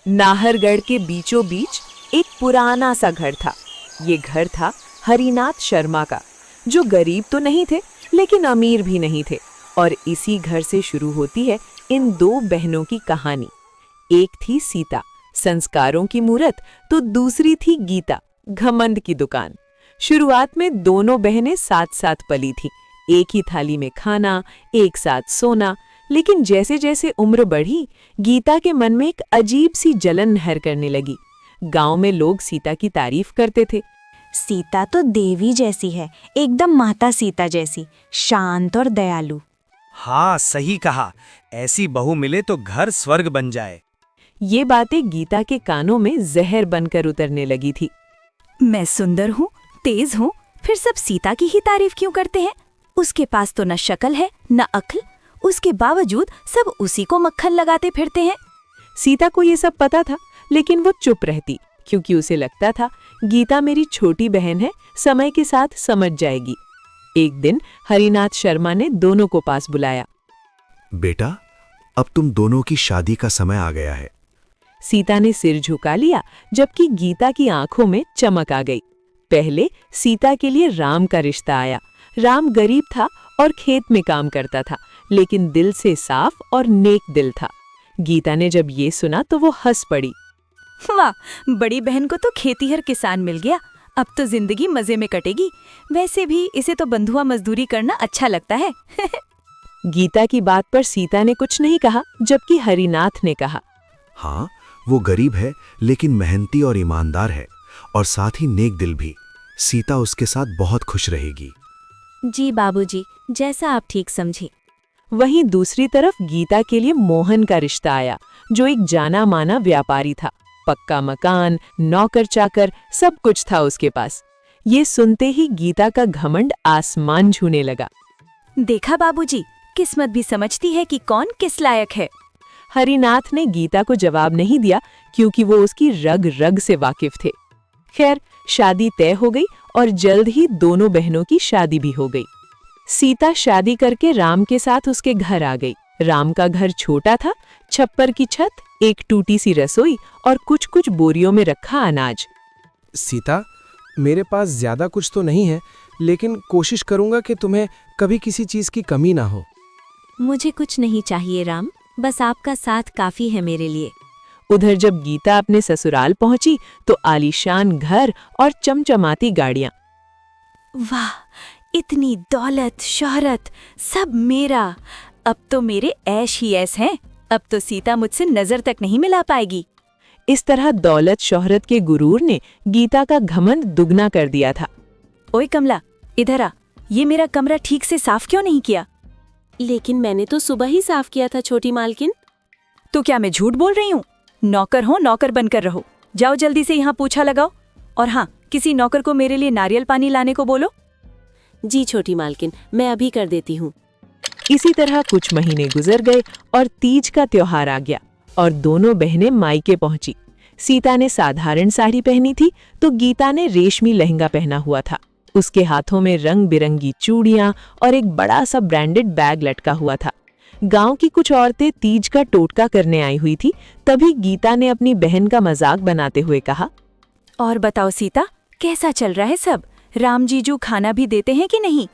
नाहरगढ़ के बीचों बीच एक पुराना सा घर था। ये घर था हरिनाथ शर्मा का, जो गरीब तो नहीं थे लेकिन अमीर भी नहीं थे। और इसी घर से शुरू होती है इन दो बहनों की कहानी। एक थी सीता, संस्कारों की मूरत, तो दूसरी थी गीता, घमंड की दुकान। शुरुआत में दोनों बहनें साथ साथ पली थीं, एक ही थाली में खाना, एक साथ सोना। लेकिन जैसे जैसे उम्र बढ़ी, गीता के मन में एक अजीब सी जलन नहर करने लगी। गांव में लोग सीता की तारीफ करते थे। सीता तो देवी जैसी है, एकदम माता सीता जैसी, शांत और दयालु। हाँ, सही कहा। ऐसी बहू मिले तो घर स्वर्ग बन जाए। ये बातें गीता के कानों में जहर बनकर उतरने लगी थी। मैं सुंदर हूँ, तेज हूँ, फिर सब सीता की ही तारीफ क्यों करते हैं? उसके पास तो न शक्ल है न अक्ल, उसके बावजूद सब उसी को मक्खन लगाते फिरते हैं। सीता को ये सब पता था, लेकिन वो चुप रहती, क्योंकि उसे लगता था गीता मेरी छोटी बहन है, समय के साथ समझ जाएगी। एक दिन हरिनाथ शर्मा ने दोनों को पास बुलाया। बेटा, अब तुम दोनों की शादी का समय आ गया है। सीता ने सिर झुका लिया, जबकि गीता की आंखों में चमक आ गई। पहले सीता के लिए राम का रिश्ता आया। राम गरीब था और खेत में काम करता था, लेकिन दिल से साफ और नेक दिल था। गीता ने जब ये सुना तो वो हंस पड़ी। वाह, बड़ी बहन को तो खेतीहर किसान मिल गया, अब तो जिंदगी मजे में कटेगी। वैसे भी इसे तो बंधुआ मजदूरी करना अच्छा लगता है। गीता की बात पर सीता ने कुछ नहीं कहा, जबकि हरिनाथ ने कहा, हाँ, वो गरीब है लेकिन मेहनती और ईमानदार है, और साथ ही नेक दिल भी। सीता उसके साथ बहुत खुश रहेगी। जी बाबूजी, जैसा आप ठीक समझे। वहीं दूसरी तरफ गीता के लिए मोहन का रिश्ता आया, जो एक जाना माना व्यापारी था। पक्का मकान, नौकर चाकर, सब कुछ था उसके पास। ये सुनते ही गीता का घमंड आसमान छूने लगा। देखा बाबूजी, किस्मत भी समझती है कि कौन किस लायक है। हरिनाथ ने गीता को जवाब नहीं दिया, क्योंकि वो उसकी रग रग से वाकिफ थे। खैर, शादी तय हो गई और जल्द ही दोनों बहनों की शादी भी हो गई। सीता शादी करके राम के साथ उसके घर आ गई। राम का घर छोटा था, छप्पर की छत, एक टूटी सी रसोई और कुछ कुछ बोरियों में रखा अनाज। सीता, मेरे पास ज्यादा कुछ तो नहीं है, लेकिन कोशिश करूंगा कि तुम्हें कभी किसी चीज की कमी ना हो। मुझे कुछ नहीं चाहिए राम, बस आपका साथ काफी है मेरे लिए। उधर जब गीता अपने ससुराल पहुंची तो आलीशान घर और चमचमाती गाड़ियां। वाह, इतनी दौलत शोहरत, सब मेरा। अब तो मेरे ऐश ही ऐश हैं। अब तो सीता मुझसे नजर तक नहीं मिला पाएगी। इस तरह दौलत शोहरत के गुरूर ने गीता का घमंड दुगना कर दिया था। ओए कमला, इधर आ, ये मेरा कमरा ठीक से साफ क्यों नहीं किया? लेकिन मैंने तो सुबह ही साफ किया था छोटी मालकिन। तो क्या मैं झूठ बोल रही हूँ? नौकर हो, नौकर बनकर रहो। जाओ जल्दी से यहाँ पोछा लगाओ, और हाँ, किसी नौकर को मेरे लिए नारियल पानी लाने को बोलो। जी छोटी मालकिन, मैं अभी कर देती हूँ। इसी तरह कुछ महीने गुजर गए और तीज का त्योहार आ गया और दोनों बहनें मायके पहुंची। सीता ने साधारण साड़ी पहनी थी तो गीता ने रेशमी लहंगा पहना हुआ था। उसके हाथों में रंग बिरंगी चूड़ियां और एक बड़ा सा ब्रांडेड बैग लटका हुआ था। गांव की कुछ औरतें तीज का टोटका करने आई हुई थी। तभी गीता ने अपनी बहन का मजाक बनाते हुए कहा, और बताओ सीता, कैसा चल रहा है सब? राम जीजू खाना भी देते हैं कि नहीं?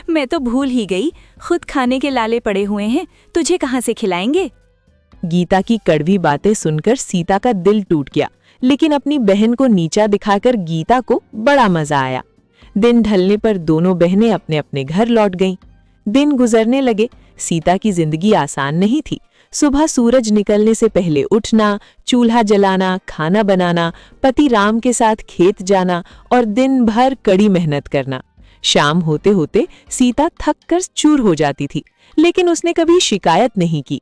मैं तो भूल ही गई, खुद खाने के लाले पड़े हुए हैं, तुझे कहाँ से खिलाएंगे? गीता की कड़वी बातें सुनकर सीता का दिल टूट गया, लेकिन अपनी बहन को नीचा दिखाकर गीता को बड़ा मजा आया। दिन ढलने पर दोनों बहनें अपने अपने घर लौट गईं। दिन गुजरने लगे। सीता की जिंदगी आसान नहीं थी। सुबह सूरज निकलने से पहले उठना, चूल्हा जलाना, खाना बनाना, पति राम के साथ खेत जाना और दिन भर कड़ी मेहनत करना। शाम होते होते सीता थक कर चूर हो जाती थी, लेकिन उसने कभी शिकायत नहीं की।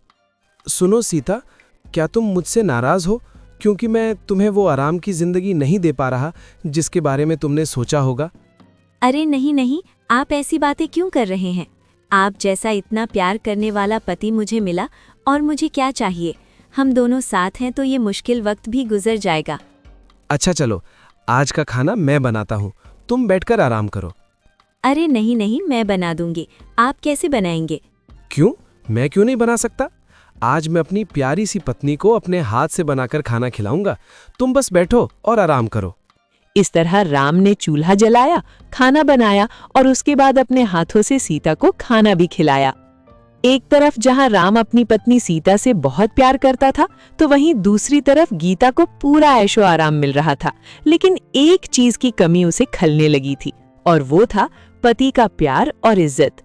सुनो सीता, क्या तुम मुझसे नाराज हो क्योंकि मैं तुम्हें वो आराम की जिंदगी नहीं दे पा रहा जिसके बारे में तुमने सोचा होगा? अरे नहीं नहीं, आप ऐसी बातें क्यों कर रहे हैं? आप जैसा इतना प्यार करने वाला पति मुझे मिला, और मुझे क्या चाहिए? हम दोनों साथ हैं तो ये मुश्किल वक्त भी गुजर जाएगा। अच्छा चलो, आज का खाना मैं बनाता हूँ, तुम बैठकर आराम करो। अरे नहीं नहीं, मैं बना दूंगी। आप कैसे बनाएंगे? क्यों? मैं क्यों नहीं बना सकता? आज मैं अपनी प्यारी सी पत्नी को अपने हाथ से बनाकर खाना खिलाऊंगा। तुम बस बैठो और आराम करो। इस तरह राम ने चूल्हा जलाया, खाना बनाया और उसके बाद अपने हाथों से सीता को खाना भी खिलाया। एक तरफ जहां राम अपनी पत्नी सीता से बहुत प्यार करता था, तो वहीं दूसरी तरफ गीता को पूरा ऐशो आराम मिल रहा था। लेकिन एक चीज की कमी उसे खलने लगी थी, और वो था पति का प्यार और इज्जत।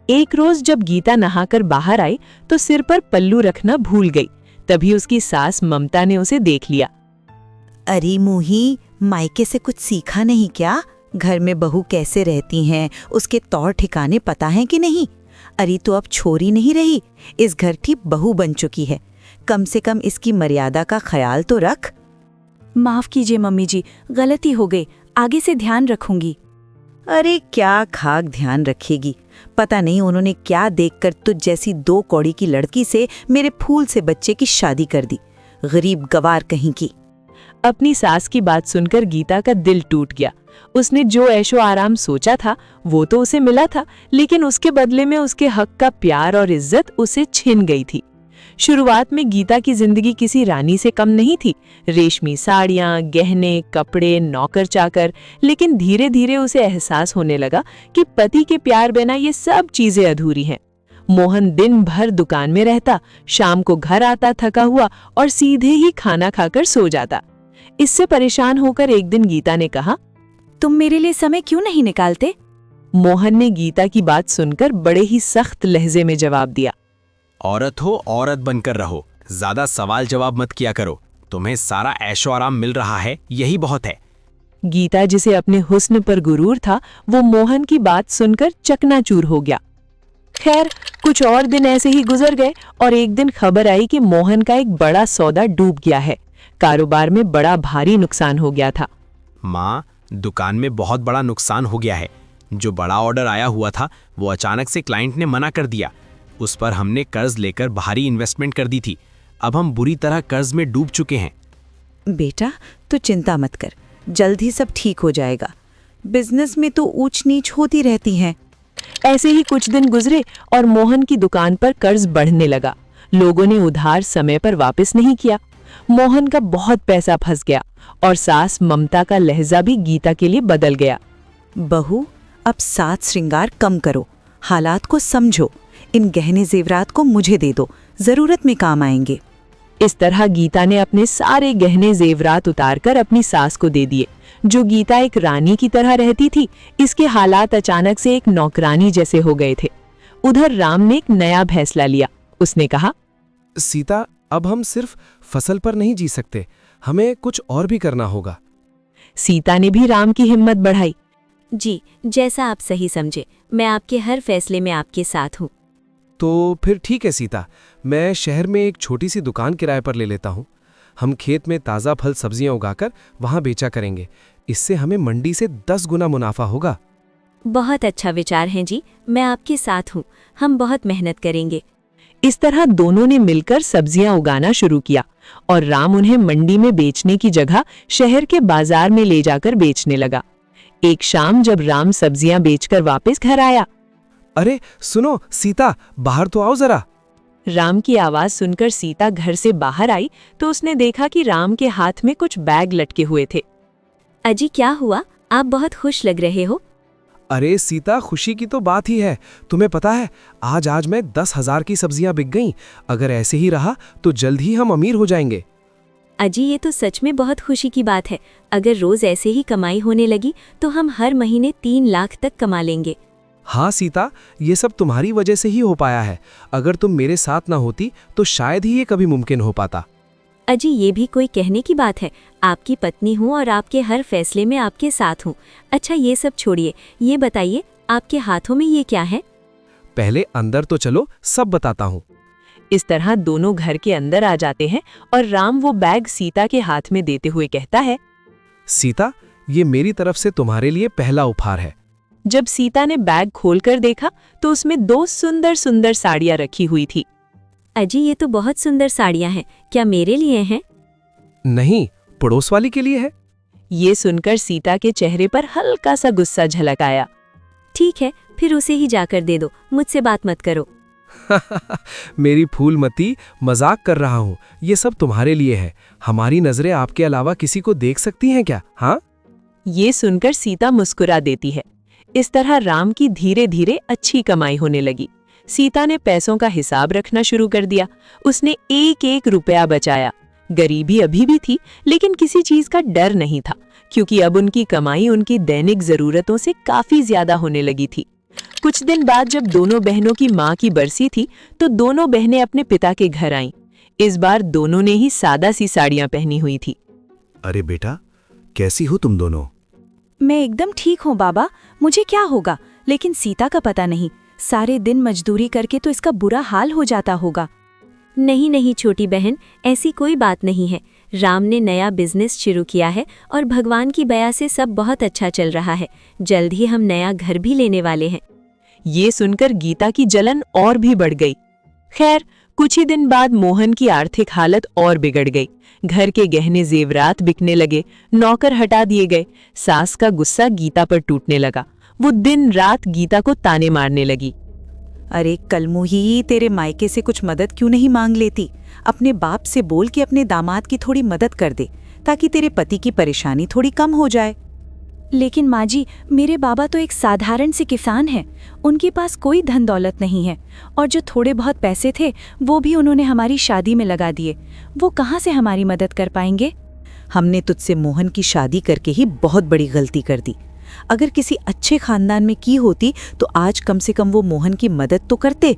एक रोज जब गीता नहाकर बाहर आई तो सिर पर पल्लू रखना भूल गई। तभी उसकी सास ममता ने उसे देख लिया। अरे मुही, मायके से कुछ सीखा नहीं क्या? घर में बहू कैसे रहती हैं, उसके तौर ठिकाने पता है कि नहीं? अरे तो अब छोरी नहीं रही, इस घर की बहू बन चुकी है। कम से कम इसकी मर्यादा का ख्याल तो रख। माफ कीजिए मम्मी जी, गलती हो गई, आगे से ध्यान रखूंगी। अरे क्या खाक ध्यान रखेगी, पता नहीं उन्होंने क्या देखकर तुझ जैसी 2 कौड़ी की लड़की से मेरे फूल से बच्चे की शादी कर दी। गरीब गवार कहीं की। अपनी सास की बात सुनकर गीता का दिल टूट गया। उसने जो ऐशो आराम सोचा था वो तो उसे मिला था, लेकिन उसके बदले में उसके हक का प्यार और इज्जत उसे छिन गई थी। शुरुआत में गीता की जिंदगी किसी रानी से कम नहीं थी। रेशमी साड़ियां, गहने, कपड़े, नौकर चाकर। लेकिन धीरे धीरे उसे एहसास होने लगा कि पति के प्यार बिना ये सब चीजें अधूरी हैं। मोहन दिन भर दुकान में रहता, शाम को घर आता थका हुआ और सीधे ही खाना खाकर सो जाता। इससे परेशान होकर एक दिन गीता ने कहा, तुम मेरे लिए समय क्यों नहीं निकालते? मोहन ने गीता की बात सुनकर बड़े ही सख्त लहजे में जवाब दिया, औरत हो औरत बनकर रहो, ज्यादा सवाल जवाब मत किया करो। तुम्हें सारा ऐशो आराम मिल रहा है, यही बहुत है। गीता जिसे अपने हुस्न पर गुरूर था, वो मोहन की बात सुनकर चकनाचूर हो गया। खैर, कुछ और दिन ऐसे ही गुजर गए और एक दिन खबर आई कि मोहन का एक बड़ा सौदा डूब गया है। कारोबार में बड़ा भारी नुकसान हो गया था। माँ, दुकान में बहुत बड़ा नुकसान हो गया है। जो बड़ा ऑर्डर आया हुआ था वो अचानक से क्लाइंट ने मना कर दिया। उस पर हमने कर्ज लेकर भारी इन्वेस्टमेंट कर दी थी। अब हम बुरी तरह कर्ज में डूब चुके हैं। बेटा, तू चिंता मत कर, जल्द ही सब ठीक हो जाएगा। बिजनेस में तो ऊंच नीच होती रहती है। ऐसे ही कुछ दिन गुजरे और मोहन की दुकान पर कर्ज बढ़ने लगा। लोगों ने उधार समय पर वापस नहीं किया। मोहन का बहुत पैसा फंस गया और सास ममता का लहजा भी गीता के लिए बदल गया। बहू, अब साज श्रृंगार कम करो, हालात को समझो। इन गहने जेवरात को मुझे दे दो, जरूरत में काम आएंगे। इस तरह गीता ने अपने सारे गहने जेवरात उतारकर अपनी सास को दे दिए। जो गीता एक रानी की तरह रहती थी, इसके हालात अचानक से एक नौकरानी जैसे हो गए थे। उधर राम ने एक नया फैसला लिया। उसने कहा, सीता, अब हम सिर्फ फसल पर नहीं जी सकते, हमें कुछ और भी करना होगा। सीता ने भी राम की हिम्मत बढ़ाई। जी, जैसा आप सही समझे, मैं आपके हर फैसले में आपके साथ हूँ। तो फिर ठीक है सीता, मैं शहर में एक छोटी सी दुकान किराए पर ले लेता हूँ। हम खेत में ताज़ा फल सब्जियां उगाकर वहाँ बेचा करेंगे। इससे हमें मंडी से 10 गुना मुनाफा होगा। बहुत अच्छा विचार है जी, मैं आपके साथ हूँ। हम बहुत मेहनत करेंगे। इस तरह दोनों ने मिलकर सब्जियां उगाना शुरू किया और राम उन्हें मंडी में बेचने की जगह शहर के बाजार में ले जाकर बेचने लगा। एक शाम जब राम सब्जियां बेचकर वापस घर आया, अरे सुनो सीता, बाहर तो आओ जरा। राम की आवाज सुनकर सीता घर से बाहर आई तो उसने देखा कि राम के हाथ में कुछ बैग लटके हुए थे। अजी, क्या हुआ? आप बहुत खुश लग रहे हो। अरे सीता, खुशी की तो बात ही है। तुम्हें पता है, आज मैं 10,000 की सब्जियां बिक गईं। अगर ऐसे ही रहा तो जल्द ही हम अमीर हो जाएंगे। अजी, ये तो सच में बहुत खुशी की बात है। अगर रोज ऐसे ही कमाई होने लगी तो हम हर महीने 3 लाख तक कमा लेंगे। हाँ सीता, ये सब तुम्हारी वजह से ही हो पाया है। अगर तुम मेरे साथ ना होती तो शायद ही ये कभी मुमकिन हो पाता। अजी, ये भी कोई कहने की बात है। आपकी पत्नी हूँ और आपके हर फैसले में आपके साथ हूँ। अच्छा, ये सब छोड़िए, ये बताइए आपके हाथों में ये क्या है? पहले अंदर तो चलो, सब बताता हूँ। इस तरह दोनों घर के अंदर आ जाते हैं और राम वो बैग सीता के हाथ में देते हुए कहता है, सीता, ये मेरी तरफ से तुम्हारे लिए पहला उपहार है। जब सीता ने बैग खोलकर देखा तो उसमें 2 सुंदर सुंदर साड़ियां रखी हुई थी। अजी, ये तो बहुत सुंदर साड़ियाँ हैं। क्या मेरे लिए हैं? नहीं, पड़ोस वाली के लिए है। ये सुनकर सीता के चेहरे पर हल्का सा गुस्सा झलक आया। ठीक है, फिर उसे ही जाकर दे दो, मुझसे बात मत करो। मेरी फूलमती, मजाक कर रहा हूँ। ये सब तुम्हारे लिए है। हमारी नजरें आपके अलावा किसी को देख सकती हैं क्या? हाँ। ये सुनकर सीता मुस्कुरा देती है। इस तरह राम की धीरे धीरे अच्छी कमाई होने लगी। सीता ने पैसों का हिसाब रखना शुरू कर दिया। उसने एक एक रुपया बचाया। गरीबी अभी भी थी, लेकिन किसी चीज का डर नहीं था, क्योंकि अब उनकी कमाई उनकी दैनिक जरूरतों से काफी ज्यादा होने लगी थी। कुछ दिन बाद जब दोनों बहनों की माँ की बरसी थी, तो दोनों बहनें अपने पिता के घर आईं। इस बार दोनों ने ही सादा सी साड़ियां पहनी हुई थी। अरे बेटा, कैसी हो तुम दोनों? मैं एकदम ठीक हूँ बाबा, मुझे क्या होगा, लेकिन सीता का पता नहीं। सारे दिन मजदूरी करके तो इसका बुरा हाल हो जाता होगा। नहीं नहीं छोटी बहन, ऐसी कोई बात नहीं है। राम ने नया बिजनेस शुरू किया है और भगवान की दया से सब बहुत अच्छा चल रहा है। जल्द ही हम नया घर भी लेने वाले हैं। ये सुनकर गीता की जलन और भी बढ़ गई। खैर, कुछ ही दिन बाद मोहन की आर्थिक हालत और बिगड़ गई। घर के गहने जेवरात बिकने लगे, नौकर हटा दिए गए। सास का गुस्सा गीता पर टूटने लगा। वो दिन रात गीता को ताने मारने लगी। अरे कलमुही, तेरे मायके से कुछ मदद क्यों नहीं मांग लेती? अपने बाप से बोल के अपने दामाद की थोड़ी मदद कर दे, ताकि तेरे पति की परेशानी थोड़ी कम हो जाए। लेकिन माँ जी, मेरे बाबा तो एक साधारण से किसान हैं। उनके पास कोई धन दौलत नहीं है, और जो थोड़े बहुत पैसे थे वो भी उन्होंने हमारी शादी में लगा दिए। वो कहाँ से हमारी मदद कर पाएंगे? हमने तुझसे मोहन की शादी करके ही बहुत बड़ी गलती कर दी। अगर किसी अच्छे खानदान में की होती तो आज कम से कम वो मोहन की मदद तो करते।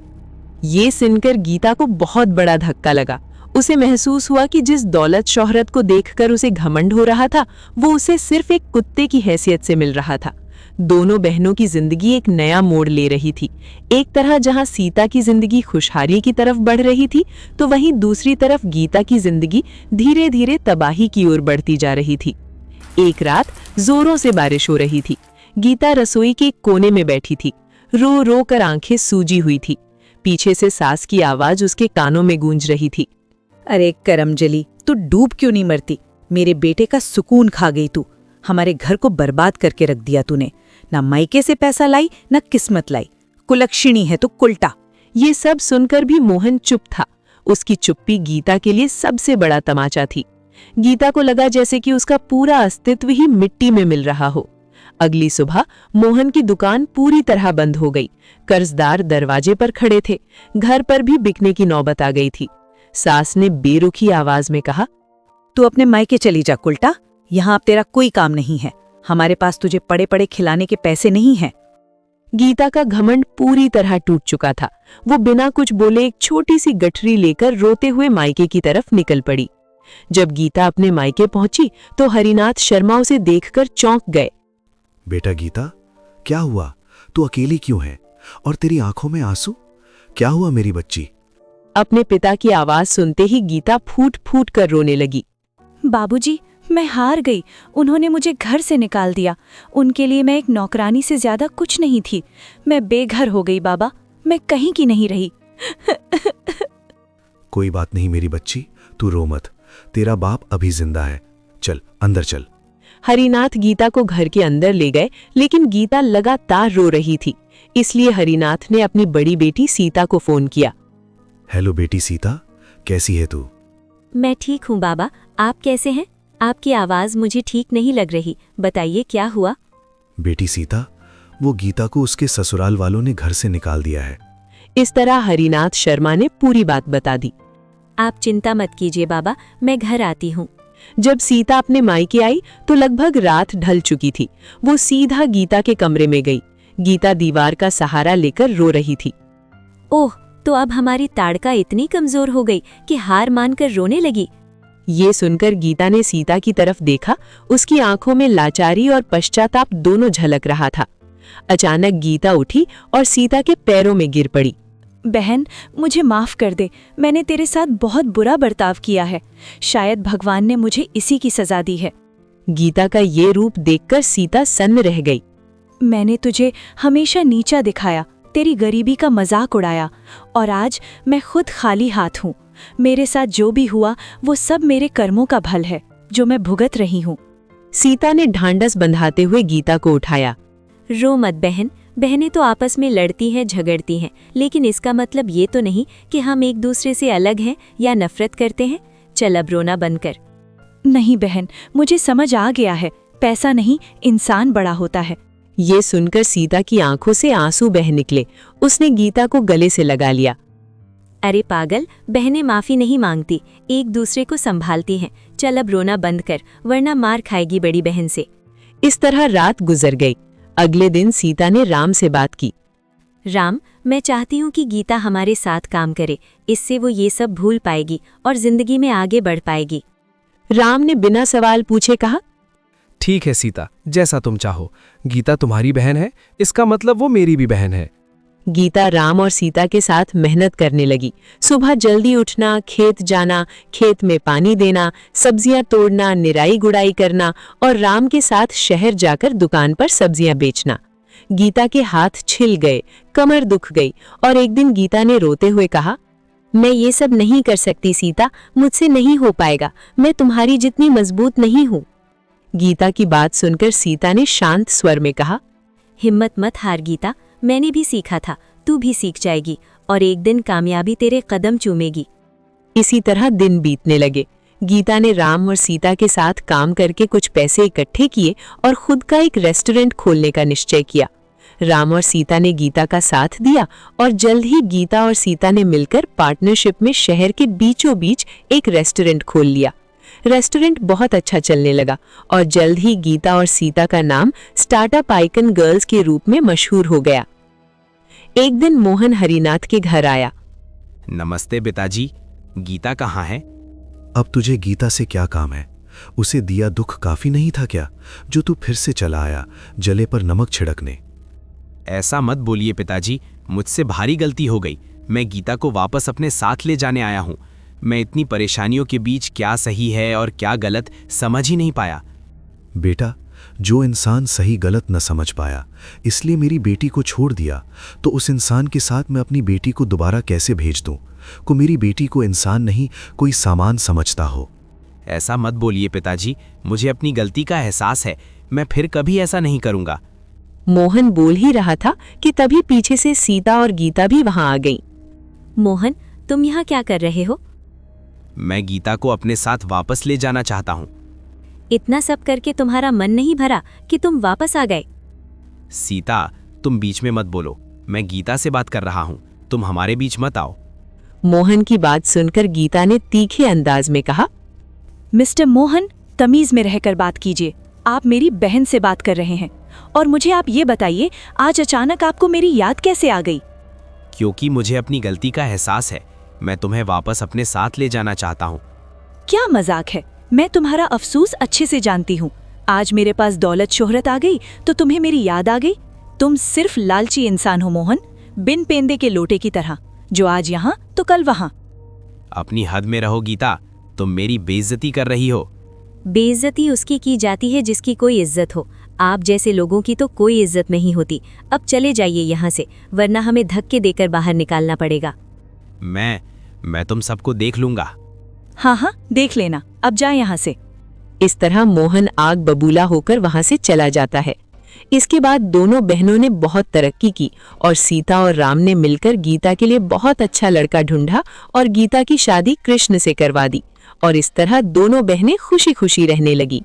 ये सुनकर गीता को बहुत बड़ा धक्का लगा। उसे महसूस हुआ कि जिस दौलत शोहरत को देखकर उसे घमंड हो रहा था, वो उसे सिर्फ एक कुत्ते की हैसियत से मिल रहा था। दोनों बहनों की जिंदगी एक नया मोड़ ले रही थी। एक तरह जहां सीता की जिंदगी खुशहाली की तरफ बढ़ रही थी, तो वहीं दूसरी तरफ गीता की जिंदगी धीरे धीरे तबाही की ओर बढ़ती जा रही थी। एक रात जोरों से बारिश हो रही थी। गीता रसोई के कोने में बैठी थी। रो रो कर आंखें सूजी हुई थी। पीछे से सास की आवाज उसके कानों में गूंज रही थी। अरे करमजली, तू डूब क्यों नहीं मरती? मेरे बेटे का सुकून खा गई तू। हमारे घर को बर्बाद करके रख दिया तूने। ना मायके से पैसा लाई, ना किस्मत लाई। कुलक्षणी है तू, कुलटा। ये सब सुनकर भी मोहन चुप था। उसकी चुप्पी गीता के लिए सबसे बड़ा तमाचा थी। गीता को लगा जैसे कि उसका पूरा अस्तित्व ही मिट्टी में मिल रहा हो। अगली सुबह मोहन की दुकान पूरी तरह बंद हो गई। कर्जदार दरवाजे पर खड़े थे। घर पर भी बिकने की नौबत आ गई थी। सास ने बेरुखी आवाज में कहा, तू अपने मायके चली जा कुलटा। यहाँ अब तेरा कोई काम नहीं है। हमारे पास तुझे पड़े पड़े खिलाने के पैसे नहीं हैं। गीता का घमंड पूरी तरह टूट चुका था। वो बिना कुछ बोले एक छोटी सी गठरी लेकर रोते हुए मायके की तरफ निकल पड़ी। जब गीता अपने मायके पहुंची तो हरिनाथ शर्मा उसे देखकर चौंक गए। बेटा गीता, क्या हुआ? तू अकेली क्यों है? और तेरी आंखों में आंसू? क्या हुआ मेरी बच्ची? अपने पिता की आवाज सुनते ही गीता फूट फूट कर रोने लगी। बाबूजी, मैं हार गई। उन्होंने मुझे घर से निकाल दिया। उनके लिए मैं एक नौकरानी से ज्यादा कुछ नहीं थी। मैं बेघर हो गई बाबा। मैं कहीं की नहीं रही। कोई बात नहीं मेरी बच्ची, तू रो मत। तेरा बाप अभी जिंदा है। चल अंदर चल। हरिनाथ गीता को घर के अंदर ले गए, लेकिन गीता लगातार रो रही थी। इसलिए हरिनाथ ने अपनी बड़ी बेटी सीता को फोन किया। हेलो बेटी सीता, कैसी है तू? मैं ठीक हूँ बाबा, आप कैसे हैं? आपकी आवाज मुझे ठीक नहीं लग रही। बताइए क्या हुआ? बेटी सीता, वो गीता को उसके ससुराल वालों ने घर से निकाल दिया है। इस तरह हरिनाथ शर्मा ने पूरी बात बता दी। आप चिंता मत कीजिए बाबा, मैं घर आती हूँ। जब सीता अपने मायके आई तो लगभग रात ढल चुकी थी। वो सीधा गीता के कमरे में गई। गीता दीवार का सहारा लेकर रो रही थी। ओह, तो अब हमारी ताड़का इतनी कमजोर हो गई कि हार मानकर रोने लगी। ये सुनकर गीता ने सीता की तरफ देखा। उसकी आंखों में लाचारी और पश्चाताप दोनों झलक रहा था। अचानक गीता उठी और सीता के पैरों में गिर पड़ी। बहन, मुझे माफ कर दे। मैंने तेरे साथ बहुत बुरा बर्ताव किया है। शायद भगवान ने मुझे इसी की सजा दी है। गीता का ये रूप देखकर सीता सन्न रह गई। मैंने तुझे हमेशा नीचा दिखाया, तेरी गरीबी का मजाक उड़ाया, और आज मैं खुद खाली हाथ हूँ। मेरे साथ जो भी हुआ वो सब मेरे कर्मों का फल है, जो मैं भुगत रही हूँ। सीता ने ढांढस बंधाते हुए गीता को उठाया। रो मत बहन, बहनें तो आपस में लड़ती हैं, झगड़ती हैं, लेकिन इसका मतलब ये तो नहीं कि हम एक दूसरे से अलग हैं या नफरत करते हैं। चल अब रोना बंद कर। नहीं बहन, मुझे समझ आ गया है, पैसा नहीं इंसान बड़ा होता है। ये सुनकर सीता की आंखों से आंसू बह निकले। उसने गीता को गले से लगा लिया। अरे पागल, बहनें माफी नहीं मांगती, एक दूसरे को संभालती हैं। चल अब रोना बंद कर, वरना मार खाएगी बड़ी बहन से। इस तरह रात गुजर गई। अगले दिन सीता ने राम से बात की। राम, मैं चाहती हूँ कि गीता हमारे साथ काम करे, इससे वो ये सब भूल पाएगी और जिंदगी में आगे बढ़ पाएगी। राम ने बिना सवाल पूछे कहा, ठीक है सीता, जैसा तुम चाहो। गीता तुम्हारी बहन है, इसका मतलब वो मेरी भी बहन है। गीता राम और सीता के साथ मेहनत करने लगी। सुबह जल्दी उठना, खेत जाना, खेत में पानी देना, सब्जियां तोड़ना, निराई गुड़ाई करना और राम के साथ शहर जाकर दुकान पर सब्जियां बेचना। गीता के हाथ छिल गए, कमर दुख गई और एक दिन गीता ने रोते हुए कहा, मैं ये सब नहीं कर सकती सीता, मुझसे नहीं हो पाएगा, मैं तुम्हारी जितनी मजबूत नहीं हूँ। गीता की बात सुनकर सीता ने शांत स्वर में कहा, हिम्मत मत हार गीता, मैंने भी सीखा था, तू भी सीख जाएगी और एक दिन कामयाबी तेरे कदम चूमेगी। इसी तरह दिन बीतने लगे। गीता ने राम और सीता के साथ काम करके कुछ पैसे इकट्ठे किए और खुद का एक रेस्टोरेंट खोलने का निश्चय किया। राम और सीता ने गीता का साथ दिया और जल्द ही गीता और सीता ने मिलकर पार्टनरशिप में शहर के बीचों बीच एक रेस्टोरेंट खोल लिया। रेस्टोरेंट बहुत अच्छा चलने लगा और जल्द ही गीता और सीता का नाम स्टार्टअप आइकन गर्ल्स के रूप में मशहूर हो गया। एक दिन मोहन हरिनाथ के घर आया। नमस्ते पिताजी, गीता कहाँ है? अब तुझे गीता से क्या काम है? उसे दिया दुख काफी नहीं था क्या, जो तू फिर से चला आया जले पर नमक छिड़कने? ऐसा मत बोलिए पिताजी, मुझसे भारी गलती हो गई। मैं गीता को वापस अपने साथ ले जाने आया हूँ। मैं इतनी परेशानियों के बीच क्या सही है और क्या गलत समझ ही नहीं पाया। बेटा, जो इंसान सही गलत न समझ पाया इसलिए मेरी बेटी को छोड़ दिया, तो उस इंसान के साथ मैं अपनी बेटी को दोबारा कैसे भेज दूं? को मेरी बेटी को इंसान नहीं कोई सामान समझता हो। ऐसा मत बोलिए पिताजी, मुझे अपनी गलती का एहसास है। मैं फिर कभी ऐसा नहीं करूँगा। मोहन बोल ही रहा था कि तभी पीछे से सीता और गीता भी वहां आ गईं। मोहन, तुम यहाँ क्या कर रहे हो? मैं गीता को अपने साथ वापस ले जाना चाहता हूँ। इतना सब करके तुम्हारा मन नहीं भरा कि तुम वापस आ गए? सीता, तुम बीच में मत बोलो, मैं गीता से बात कर रहा हूँ, तुम हमारे बीच मत आओ। मोहन की बात सुनकर गीता ने तीखे अंदाज में कहा, मिस्टर मोहन, तमीज में रहकर बात कीजिए। आप मेरी बहन से बात कर रहे हैं और मुझे आप ये बताइए, आज अचानक आपको मेरी याद कैसे आ गई? क्योंकि मुझे अपनी गलती का एहसास है। मैं तुम्हें वापस अपने साथ ले जाना चाहता हूँ। क्या मजाक है? मैं तुम्हारा अफसोस अच्छे से जानती हूँ। आज मेरे पास दौलत शोहरत आ गई तो तुम्हें मेरी याद आ गई? तुम सिर्फ लालची इंसान हो मोहन, बिन पेंदे के लोटे की तरह, जो आज यहाँ तो कल वहाँ। अपनी हद में रहो गीता, तुम मेरी बेइज्जती कर रही हो। बेइज्जती उसकी की जाती है जिसकी कोई इज्जत हो। आप जैसे लोगों की तो कोई इज्जत नहीं होती। अब चले जाइए यहाँ से, वरना हमें धक्के देकर बाहर निकालना पड़ेगा। मैं तुम सबको देख लूंगा। हाँ हाँ, देख लेना, अब जा यहाँ से। इस तरह मोहन आग बबूला होकर वहां से चला जाता है। इसके बाद दोनों बहनों ने बहुत तरक्की की और सीता और राम ने मिलकर गीता के लिए बहुत अच्छा लड़का ढूंढा और गीता की शादी कृष्ण से करवा दी और इस तरह दोनों बहनें खुशी खुशी रहने लगी।